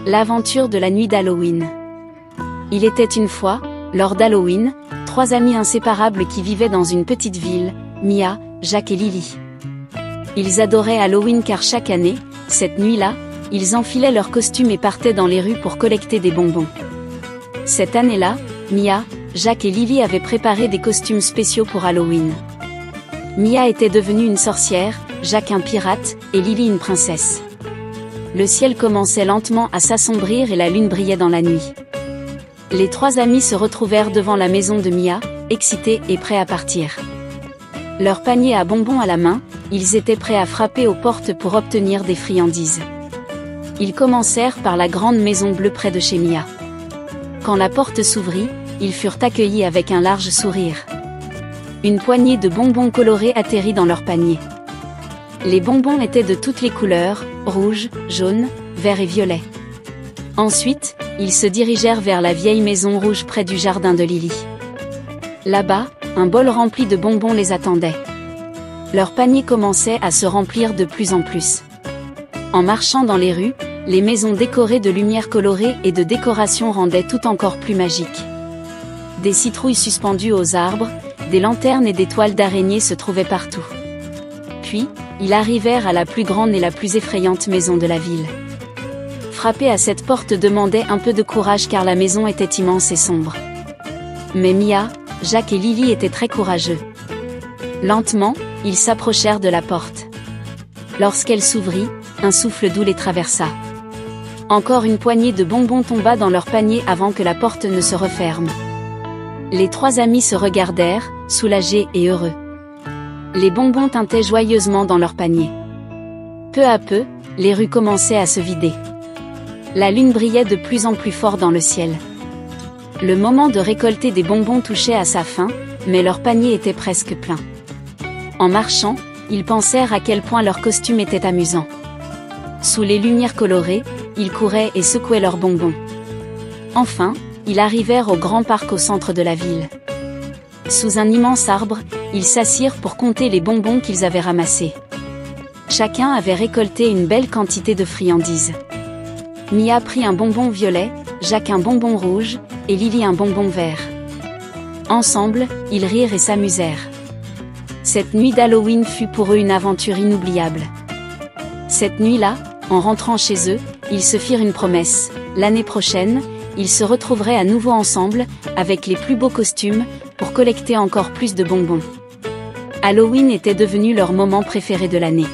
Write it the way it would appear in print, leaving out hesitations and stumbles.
L'aventure de la nuit d'Halloween. Il était une fois, lors d'Halloween, 3 amis inséparables qui vivaient dans une petite ville, Mia, Jack et Lily. Ils adoraient Halloween car chaque année, cette nuit-là, ils enfilaient leurs costumes et partaient dans les rues pour collecter des bonbons. Cette année-là, Mia, Jack et Lily avaient préparé des costumes spéciaux pour Halloween. Mia était devenue une sorcière, Jack un pirate, et Lily une princesse. Le ciel commençait lentement à s'assombrir et la lune brillait dans la nuit. Les 3 amis se retrouvèrent devant la maison de Mia, excités et prêts à partir. Leur panier à bonbons à la main, ils étaient prêts à frapper aux portes pour obtenir des friandises. Ils commencèrent par la grande maison bleue près de chez Mia. Quand la porte s'ouvrit, ils furent accueillis avec un large sourire. Une poignée de bonbons colorés atterrit dans leur panier. Les bonbons étaient de toutes les couleurs, rouge, jaune, vert et violet. Ensuite, ils se dirigèrent vers la vieille maison rouge près du jardin de Lily. Là-bas, un bol rempli de bonbons les attendait. Leur panier commençait à se remplir de plus en plus. En marchant dans les rues, les maisons décorées de lumières colorées et de décorations rendaient tout encore plus magique. Des citrouilles suspendues aux arbres, des lanternes et des toiles d'araignées se trouvaient partout. Puis, ils arrivèrent à la plus grande et la plus effrayante maison de la ville. Frapper à cette porte demandait un peu de courage car la maison était immense et sombre. Mais Mia, Jack et Lily étaient très courageux. Lentement, ils s'approchèrent de la porte. Lorsqu'elle s'ouvrit, un souffle doux les traversa. Encore une poignée de bonbons tomba dans leur panier avant que la porte ne se referme. Les 3 amis se regardèrent, soulagés et heureux. Les bonbons tintaient joyeusement dans leur panier. Peu à peu, les rues commençaient à se vider. La lune brillait de plus en plus fort dans le ciel. Le moment de récolter des bonbons touchait à sa fin, mais leur panier était presque plein. En marchant, ils pensèrent à quel point leur costume était amusant. Sous les lumières colorées, ils couraient et secouaient leurs bonbons. Enfin, ils arrivèrent au grand parc au centre de la ville. Sous un immense arbre, ils s'assirent pour compter les bonbons qu'ils avaient ramassés. Chacun avait récolté une belle quantité de friandises. Mia prit un bonbon violet, Jack un bonbon rouge, et Lily un bonbon vert. Ensemble, ils rirent et s'amusèrent. Cette nuit d'Halloween fut pour eux une aventure inoubliable. Cette nuit-là, en rentrant chez eux, ils se firent une promesse. L'année prochaine, ils se retrouveraient à nouveau ensemble, avec les plus beaux costumes, pour collecter encore plus de bonbons. Halloween était devenu leur moment préféré de l'année.